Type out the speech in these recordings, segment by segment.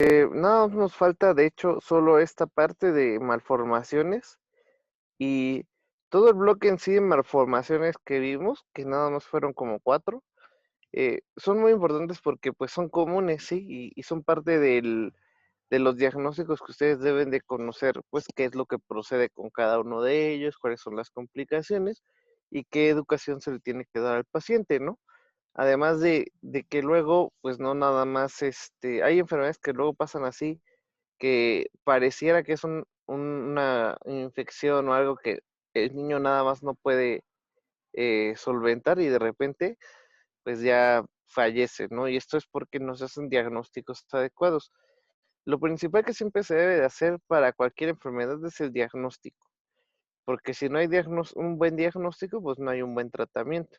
Nada más nos falta, de hecho, solo esta parte de malformaciones y todo el bloque en sí de malformaciones que vimos, que nada más fueron como 4, son muy importantes porque pues son comunes, ¿sí? Y son parte de los diagnósticos que ustedes deben de conocer, pues qué es lo que procede con cada uno de ellos, cuáles son las complicaciones y qué educación se le tiene que dar al paciente, ¿no? Además de que luego, pues no nada más, hay enfermedades que luego pasan así, que pareciera que es una infección o algo que el niño nada más no puede solventar y de repente, pues ya fallece, ¿no? Y esto es porque no se hacen diagnósticos adecuados. Lo principal que siempre se debe de hacer para cualquier enfermedad es el diagnóstico, porque si no hay un buen diagnóstico, pues no hay un buen tratamiento.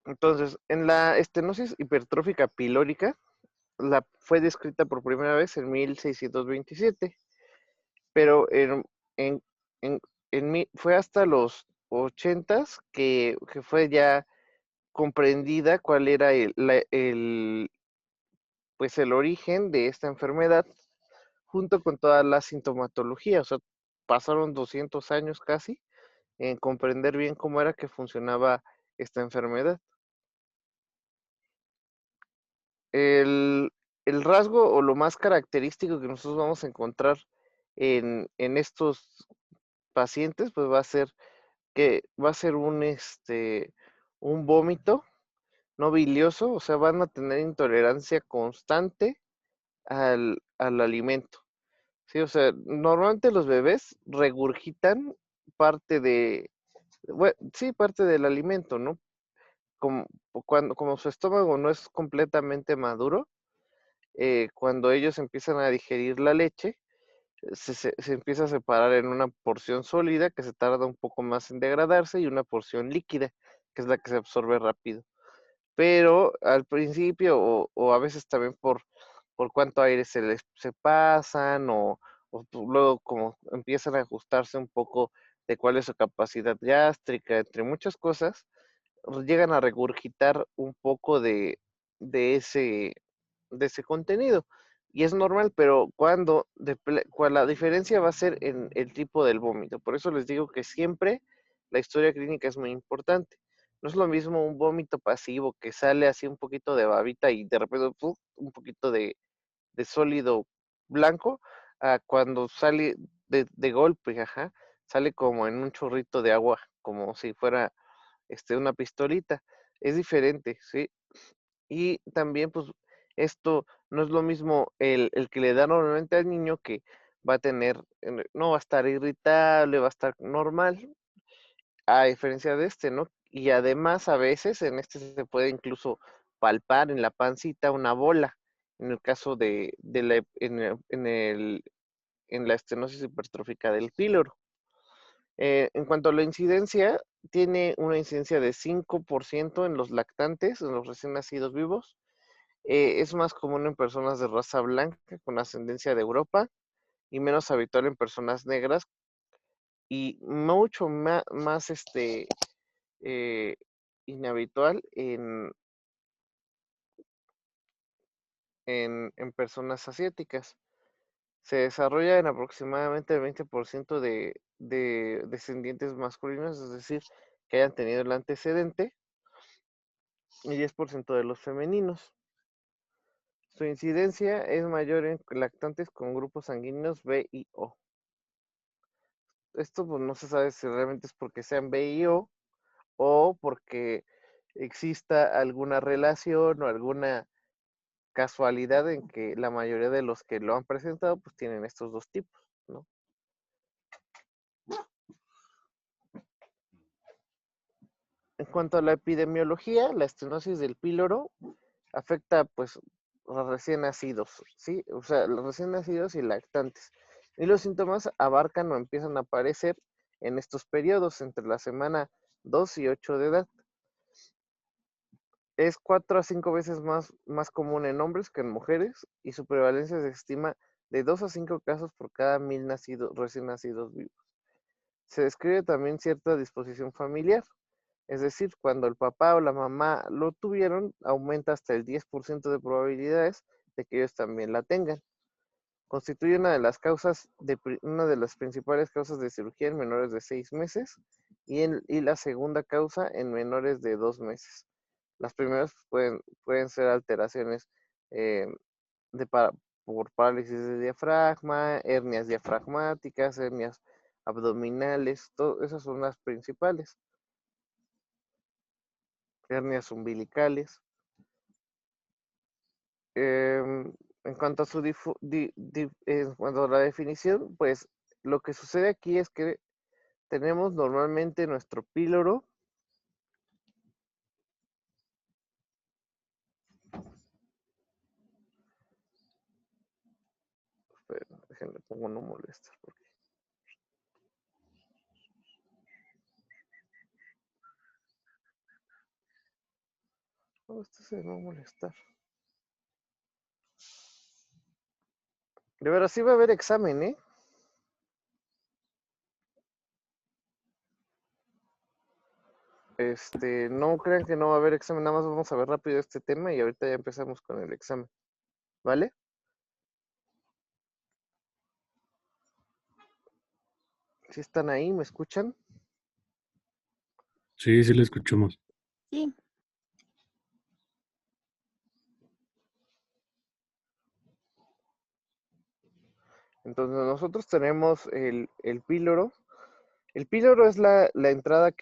Entonces, en la estenosis hipertrófica pilórica, fue descrita por primera vez en 1627, pero en, en, fue hasta los 80 que fue ya comprendida cuál era pues el origen de esta enfermedad junto con toda la sintomatología. O sea, pasaron 200 años casi en comprender bien cómo era que funcionaba esta enfermedad. El, el rasgo o lo más característico que nosotros vamos a encontrar en estos pacientes, pues va a ser un vómito no bilioso, o sea, van a tener intolerancia constante al alimento. Sí, o sea, normalmente los bebés regurgitan parte sí, parte del alimento, ¿no? Como, como su estómago no es completamente maduro, cuando ellos empiezan a digerir la leche, se empieza a separar en una porción sólida que se tarda un poco más en degradarse y una porción líquida, que es la que se absorbe rápido. Pero al principio, o a veces también por cuánto aire se pasan, luego como empiezan a ajustarse un poco de cuál es su capacidad gástrica, entre muchas cosas, llegan a regurgitar un poco de ese, de ese contenido. Y es normal, pero la diferencia va a ser en el tipo del vómito. Por eso les digo que siempre la historia clínica es muy importante. No es lo mismo un vómito pasivo que sale así un poquito de babita y de repente ¡puf! Un poquito de sólido blanco, a cuando sale de golpe, ajá, sale como en un chorrito de agua, como si fuera una pistolita. Es diferente, ¿sí? Y también, pues, esto no es lo mismo el que le da normalmente al niño que va a tener, no va a estar irritable, va a estar normal, a diferencia de ¿no? Y además, a veces en este se puede incluso palpar en la pancita una bola, en el caso de la, en la estenosis hipertrófica del píloro. En cuanto a la incidencia, tiene una incidencia de 5% en los lactantes, en los recién nacidos vivos. Es más común en personas de raza blanca con ascendencia de Europa y menos habitual en personas negras y mucho más eh, inhabitual en personas asiáticas. Se desarrolla en aproximadamente el 20% de descendientes masculinos, es decir, que hayan tenido el antecedente, y 10% de los femeninos. Su incidencia es mayor en lactantes con grupos sanguíneos B y O. Esto pues no se sabe si realmente es porque sean B y o porque exista alguna relación o alguna casualidad en que la mayoría de los que lo han presentado pues tienen estos dos tipos, ¿no? En cuanto a la epidemiología, la estenosis del píloro afecta pues a los recién nacidos, ¿sí? O sea, los recién nacidos y lactantes. Y los síntomas abarcan o empiezan a aparecer en estos periodos entre la semana 2 y 8 de edad. Es 4 a 5 veces más común en hombres que en mujeres y su prevalencia se estima de 2 a 5 casos por cada 1000 recién nacidos vivos. Se describe también cierta disposición familiar, es decir, cuando el papá o la mamá lo tuvieron, aumenta hasta el 10% de probabilidades de que ellos también la tengan. Constituye una de las principales causas de cirugía en menores de 6 meses y la segunda causa en menores de 2 meses. Las primeras pueden ser alteraciones eh, de por parálisis de diafragma, hernias diafragmáticas, hernias abdominales, esas son las principales. Hernias umbilicales. En cuanto a en cuanto a la definición, pues lo que sucede aquí es que tenemos normalmente nuestro píloro. Esperen, déjenme pongo no molestar porque no, esto se no molestar. De verdad, sí va a haber examen, ¿eh? No crean que no va a haber examen, nada más vamos a ver rápido este tema y ahorita ya empezamos con el examen, ¿vale? Si están ahí, ¿me escuchan? Sí, sí le escuchamos. Sí. Entonces nosotros tenemos el píloro. El píloro es la entrada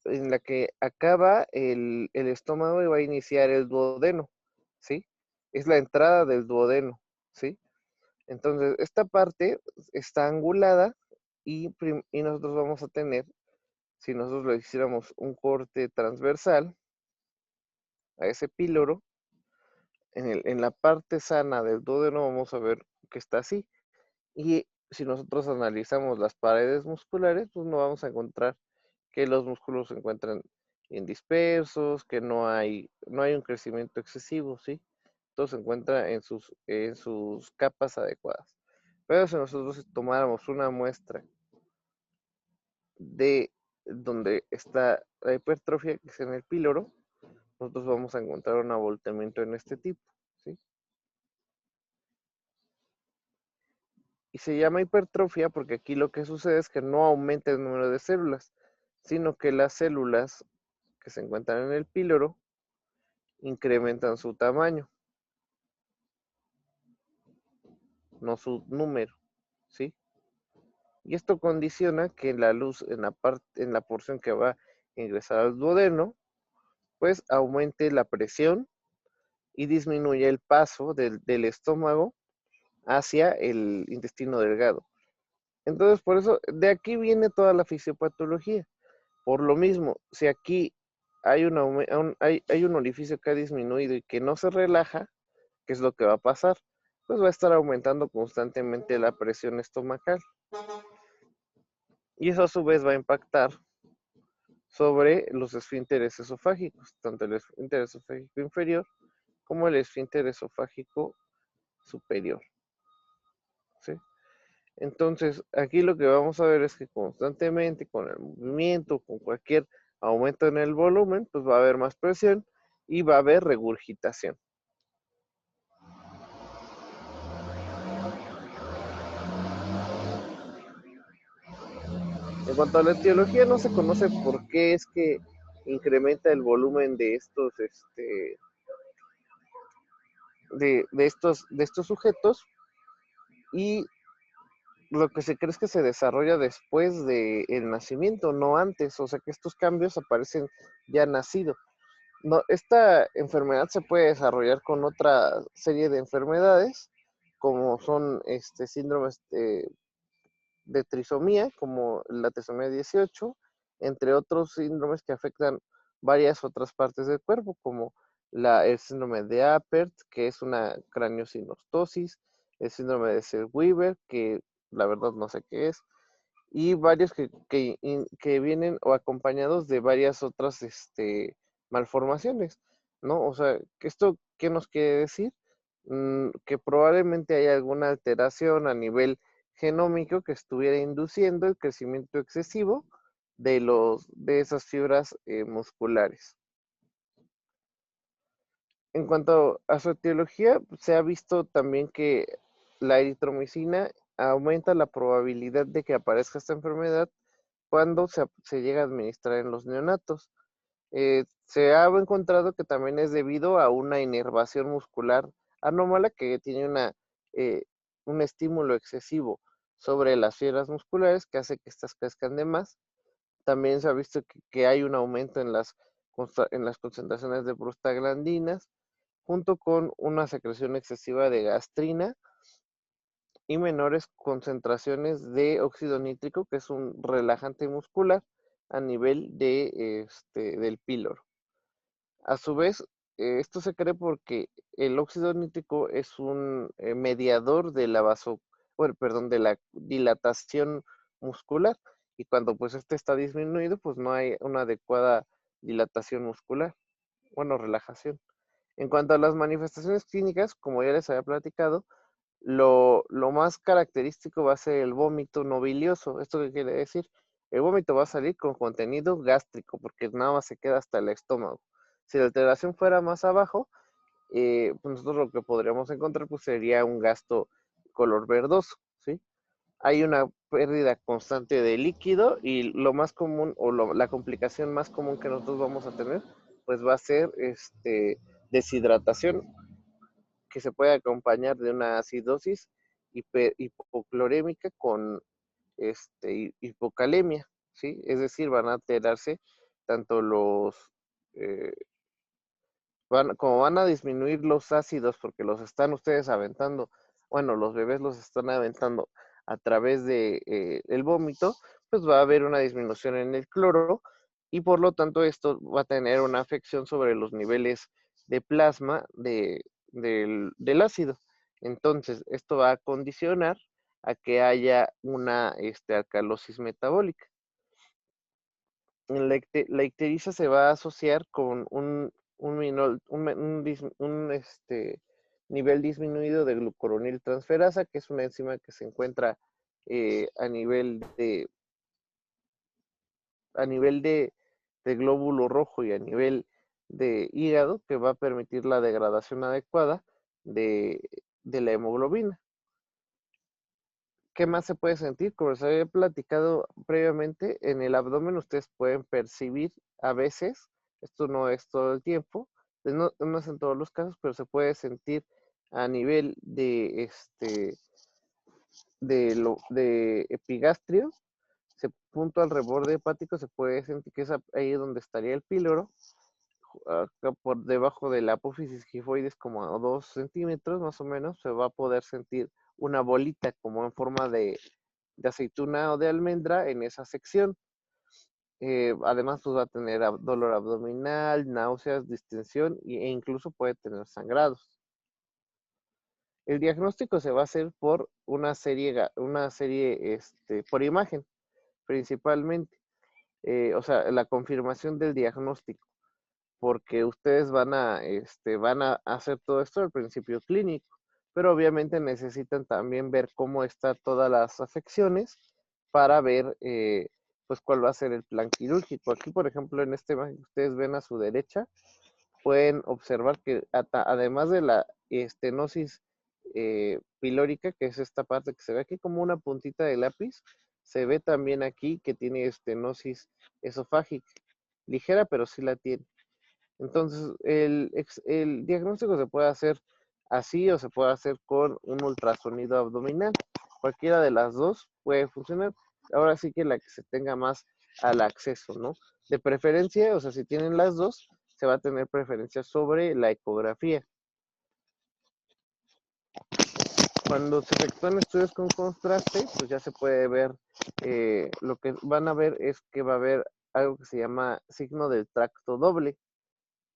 en la que acaba el estómago y va a iniciar el duodeno, ¿sí? Es la entrada del duodeno, ¿sí? Entonces, esta parte está angulada y nosotros vamos a tener, si nosotros le hiciéramos un corte transversal a ese píloro, en la parte sana del duodeno vamos a ver que está así. Y si nosotros analizamos las paredes musculares, pues no vamos a encontrar que los músculos se encuentran indispersos, que no hay un crecimiento excesivo, ¿sí? Todo se encuentra en sus capas adecuadas. Pero si nosotros tomáramos una muestra de donde está la hipertrofia, que es en el píloro, nosotros vamos a encontrar un abultamiento en este tipo, ¿sí? Y se llama hipertrofia porque aquí lo que sucede es que no aumenta el número de células, sino que las células que se encuentran en el píloro incrementan su tamaño, no su número, ¿sí? Y esto condiciona que la luz en la porción que va a ingresar al duodeno, pues aumente la presión y disminuye el paso del estómago hacia el intestino delgado. Entonces, por eso, de aquí viene toda la fisiopatología. Por lo mismo, si aquí hay un orificio que ha disminuido y que no se relaja, ¿qué es lo que va a pasar? Pues va a estar aumentando constantemente la presión estomacal. Y eso a su vez va a impactar sobre los esfínteres esofágicos, tanto el esfínter esofágico inferior como el esfínter esofágico superior, ¿sí? Entonces, aquí lo que vamos a ver es que constantemente con el movimiento, con cualquier aumento en el volumen, pues va a haber más presión y va a haber regurgitación. En cuanto a la etiología, no se conoce por qué es que incrementa el volumen de estos sujetos, y lo que se cree es que se desarrolla después del nacimiento, no antes, o sea que estos cambios aparecen ya nacido. No, esta enfermedad se puede desarrollar con otra serie de enfermedades, como son síndromes de trisomía, como la trisomía 18, entre otros síndromes que afectan varias otras partes del cuerpo, como el síndrome de Apert, que es una craneosinostosis, el síndrome de Zellweger, que la verdad no sé qué es, y varios que vienen o acompañados de varias otras malformaciones, ¿no? O sea, ¿esto qué nos quiere decir? Que probablemente hay alguna alteración a nivel genómico que estuviera induciendo el crecimiento excesivo de esas fibras musculares. En cuanto a su etiología, se ha visto también que la eritromicina aumenta la probabilidad de que aparezca esta enfermedad cuando se llega a administrar en los neonatos. Se ha encontrado que también es debido a una inervación muscular anómala que tiene eh, un estímulo excesivo sobre las fibras musculares que hace que estas crezcan de más. También se ha visto que hay un aumento en las concentraciones de prostaglandinas, junto con una secreción excesiva de gastrina y menores concentraciones de óxido nítrico, que es un relajante muscular a nivel del píloro. A su vez, esto se cree porque el óxido nítrico es un mediador de bueno, perdón, de la dilatación muscular, y cuando pues este está disminuido, pues no hay una adecuada dilatación muscular, bueno, relajación. En cuanto a las manifestaciones clínicas, como ya les había platicado, lo más característico va a ser el vómito no bilioso. ¿Esto qué quiere decir? El vómito va a salir con contenido gástrico, porque nada más se queda hasta el estómago. Si la alteración fuera más abajo, pues nosotros lo que podríamos encontrar pues sería un gasto color verdoso, ¿sí? Hay una pérdida constante de líquido y lo más común la complicación más común que nosotros vamos a tener pues va a ser deshidratación, que se puede acompañar de una acidosis hipoclorémica con hipocalemia, ¿sí? Es decir, van a alterarse tanto eh, como van a disminuir los ácidos porque los están ustedes aventando, bueno, los bebés los están aventando a través de el vómito, pues va a haber una disminución en el cloro y por lo tanto esto va a tener una afección sobre los niveles de plasma del ácido. Entonces, esto va a condicionar a que haya una alcalosis metabólica. La ictericia se va a asociar con nivel disminuido de glucuronil transferasa, que es una enzima que se encuentra a nivel de glóbulo rojo y a nivel de hígado, que va a permitir la degradación adecuada de, de la hemoglobina. ¿Qué más se puede sentir? Como les había platicado previamente, en el abdomen ustedes pueden percibir a veces, esto no es todo el tiempo, no es en todos los casos, pero se puede sentir a nivel de epigastrio, punto al reborde hepático, se puede sentir que es ahí donde estaría el píloro, acá por debajo de la apófisis gifoides, como a 2 centímetros más o menos, se va a poder sentir una bolita como en forma de aceituna o de almendra en esa sección. Además, pues va a tener dolor abdominal, náuseas, distensión e incluso puede tener sangrados. El diagnóstico se va a hacer por por imagen, principalmente. O sea, la confirmación del diagnóstico, porque ustedes van a hacer todo esto al principio clínico, pero obviamente necesitan también ver cómo están todas las afecciones para ver pues cuál va a ser el plan quirúrgico. Aquí, por ejemplo, en esta imagen que ustedes ven a su derecha, pueden observar que además de la estenosis pilórica, que es esta parte que se ve aquí como una puntita de lápiz, se ve también aquí que tiene estenosis esofágica, ligera, pero sí la tiene. Entonces, el diagnóstico se puede hacer así o se puede hacer con un ultrasonido abdominal. Cualquiera de las dos puede funcionar. Ahora sí que la que se tenga más al acceso, ¿no? De preferencia, o sea, si tienen las dos, se va a tener preferencia sobre la ecografía. Cuando se efectúan estudios con contraste, pues ya se puede ver, lo que van a ver es que va a haber algo que se llama signo del tracto doble,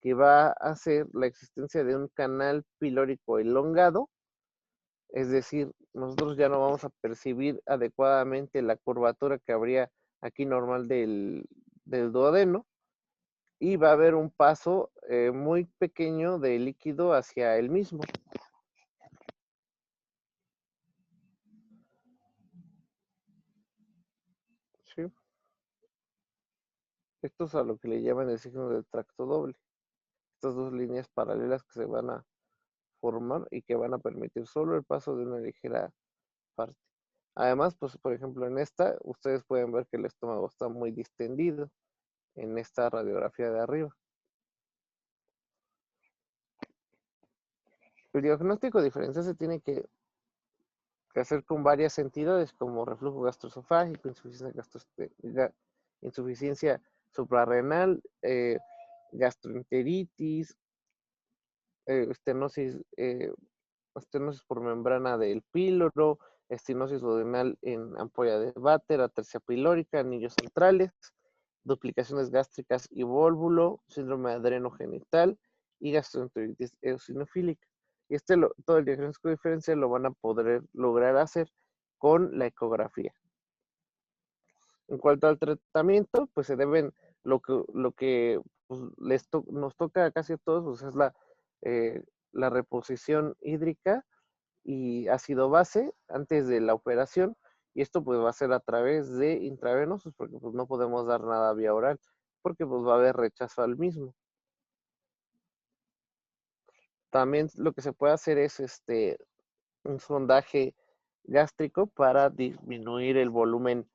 que va a hacer la existencia de un canal pilórico elongado, es decir, nosotros ya no vamos a percibir adecuadamente la curvatura que habría aquí normal del duodeno, y va a haber un paso muy pequeño de líquido hacia el mismo. ¿Sí? Esto es a lo que le llaman el signo del tracto doble. estas dos líneas paralelas que se van a formar y que van a permitir solo el paso de una ligera parte. Además, pues por ejemplo en esta, ustedes pueden ver que el estómago está muy distendido en esta radiografía de arriba. El diagnóstico diferencial se tiene que hacer con varias entidades como reflujo gastroesofágico, insuficiencia suprarrenal, gastroenteritis, estenosis, estenosis por membrana del píloro, estenosis duodenal en ampolla de Vater, atercia pilórica, anillos centrales, duplicaciones gástricas y vólvulo, síndrome adrenogenital y gastroenteritis eosinofílica. Y todo el diagnóstico diferencial lo van a poder lograr hacer con la ecografía. En cuanto al tratamiento, pues se deben, lo que pues, nos toca a casi a todos, pues es la reposición hídrica y ácido base antes de la operación. Y esto pues va a ser a través de intravenosos, porque pues no podemos dar nada vía oral, porque pues va a haber rechazo al mismo. También lo que se puede hacer es un sondaje gástrico para disminuir el volumen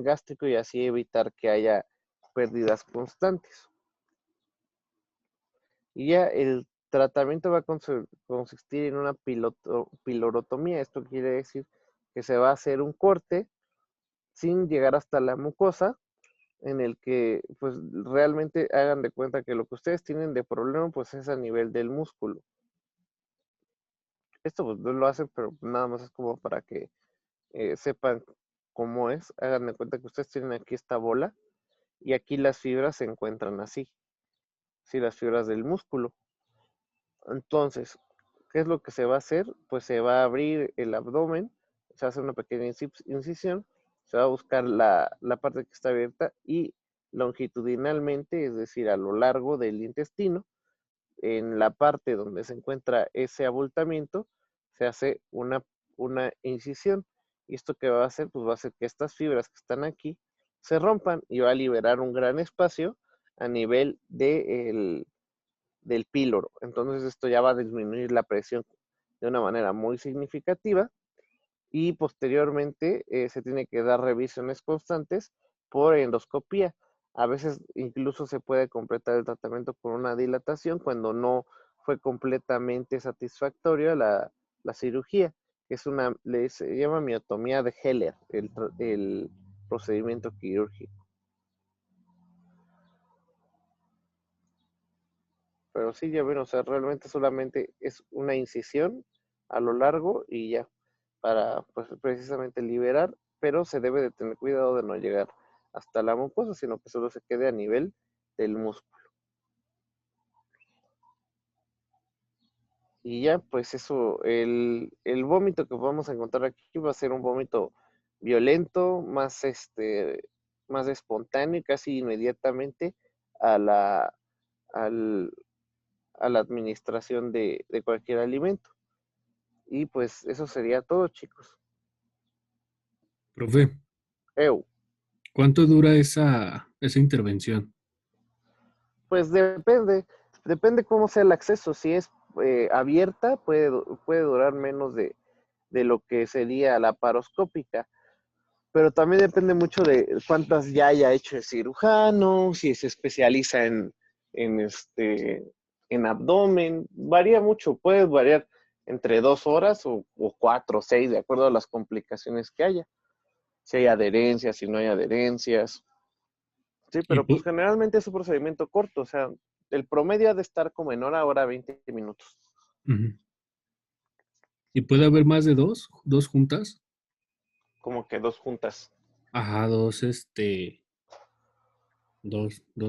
gástrico y así evitar que haya pérdidas constantes. Y ya el tratamiento va a consistir en una pilorotomía. Esto quiere decir que se va a hacer un corte sin llegar hasta la mucosa, en el que pues realmente hagan de cuenta que lo que ustedes tienen de problema pues es a nivel del músculo. Esto pues no lo hacen, pero nada más es como para que sepan cómo es. Hagan de cuenta que ustedes tienen aquí esta bola y aquí las fibras se encuentran así, sí, las fibras del músculo. Entonces, ¿qué es lo que se va a hacer? Pues se va a abrir el abdomen, se va a hacer una pequeña incisión, se va a buscar la parte que está abierta y longitudinalmente, es decir, a lo largo del intestino, en la parte donde se encuentra ese abultamiento, se hace una incisión. Y esto que va a hacer, pues va a hacer que estas fibras que están aquí se rompan y va a liberar un gran espacio a nivel del píloro. Entonces esto ya va a disminuir la presión de una manera muy significativa y posteriormente se tiene que dar revisiones constantes por endoscopía. A veces incluso se puede completar el tratamiento con una dilatación cuando no fue completamente satisfactoria la cirugía, que se llama miotomía de Heller, el procedimiento quirúrgico. Pero sí, ya ven, o sea, realmente solamente es una incisión a lo largo y ya, para pues precisamente liberar, pero se debe de tener cuidado de no llegar hasta la mucosa, sino que solo se quede a nivel del músculo. Y ya, pues eso, el vómito que vamos a encontrar aquí va a ser un vómito violento, más espontáneo y casi inmediatamente a la, al, a la administración de cualquier alimento. Y pues eso sería todo, chicos. Profe, Eu, ¿cuánto dura esa intervención? pues depende cómo sea el acceso. Si es abierta, puede durar menos de lo que sería la paroscópica. Pero también depende mucho de cuántas ya haya hecho el cirujano, si se especializa en, este, en abdomen. Varía mucho, puede variar entre 2 horas o 4 o 6, de acuerdo a las complicaciones que haya. Si hay adherencias, si no hay adherencias. Sí, ¿Y, pero pues generalmente es un procedimiento corto, o sea, el promedio ha de estar como en hora 20 minutos, ujú. ¿Y puede haber más de dos juntas? como que dos juntas. Ajá, dos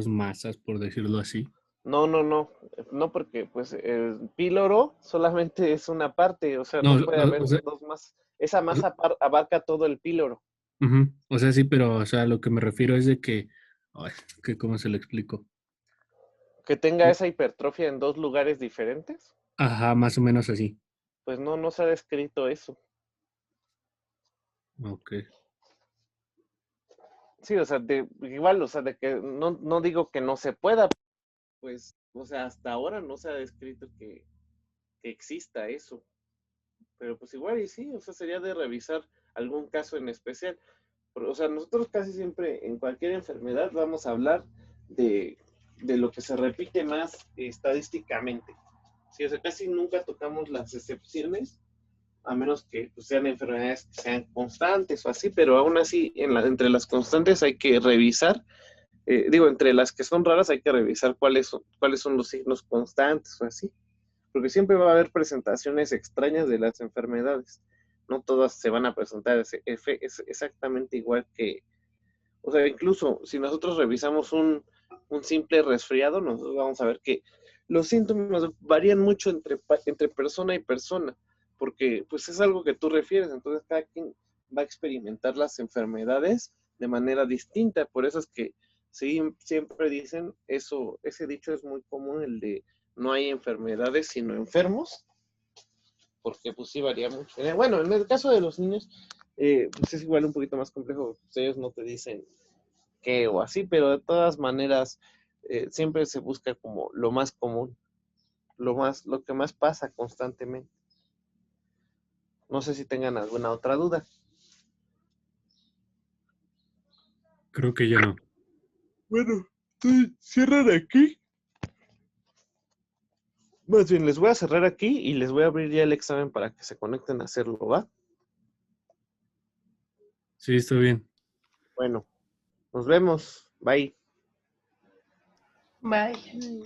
masas, por decirlo así. No, no, no, no porque pues el píloro solamente es una parte, o sea, No, no puede o haber sea, dos más. Esa o sea, masa abarca todo el píloro. ujú. O sea, sí, pero, o sea, lo que me refiero es de que, ay, que ¿cómo se lo explico? Que tenga esa hipertrofia en dos lugares diferentes, Ajá, más o menos así. pues no, no se ha descrito eso. Ok. Sí, o sea, igual, o sea, de que no, no digo que no se pueda, pues, o sea, hasta ahora no se ha descrito que exista eso. Pero pues igual y sí, o sea, sería de revisar algún caso en especial. O sea, nosotros casi siempre en cualquier enfermedad vamos a hablar de, de lo que se repite más estadísticamente. Sí, o sea, casi nunca tocamos las excepciones, a menos que pues, sean enfermedades que sean constantes o así, pero aún así, entre las constantes hay que revisar, digo, entre las que son raras hay que revisar cuáles son los signos constantes o así, porque siempre va a haber presentaciones extrañas de las enfermedades. No todas se van a presentar exactamente igual que, o sea, incluso si nosotros revisamos un simple resfriado, nosotros vamos a ver que los síntomas varían mucho entre persona y persona, porque pues es algo que tú refieres, entonces cada quien va a experimentar las enfermedades de manera distinta, por eso es que sí, siempre dicen eso, ese dicho es muy común, el de no hay enfermedades sino enfermos, porque pues sí varía mucho. Bueno, en el caso de los niños, pues es igual un poquito más complejo, pues ellos no te dicen qué o así, pero de todas maneras siempre se busca como lo más común, lo que más pasa constantemente. No sé si tengan alguna otra duda. Creo que ya no. Bueno, entonces cierran aquí. Más bien, les voy a cerrar aquí y les voy a abrir ya el examen para que se conecten a hacerlo, ¿va? Sí, está bien. Bueno, nos vemos. Bye. Bye.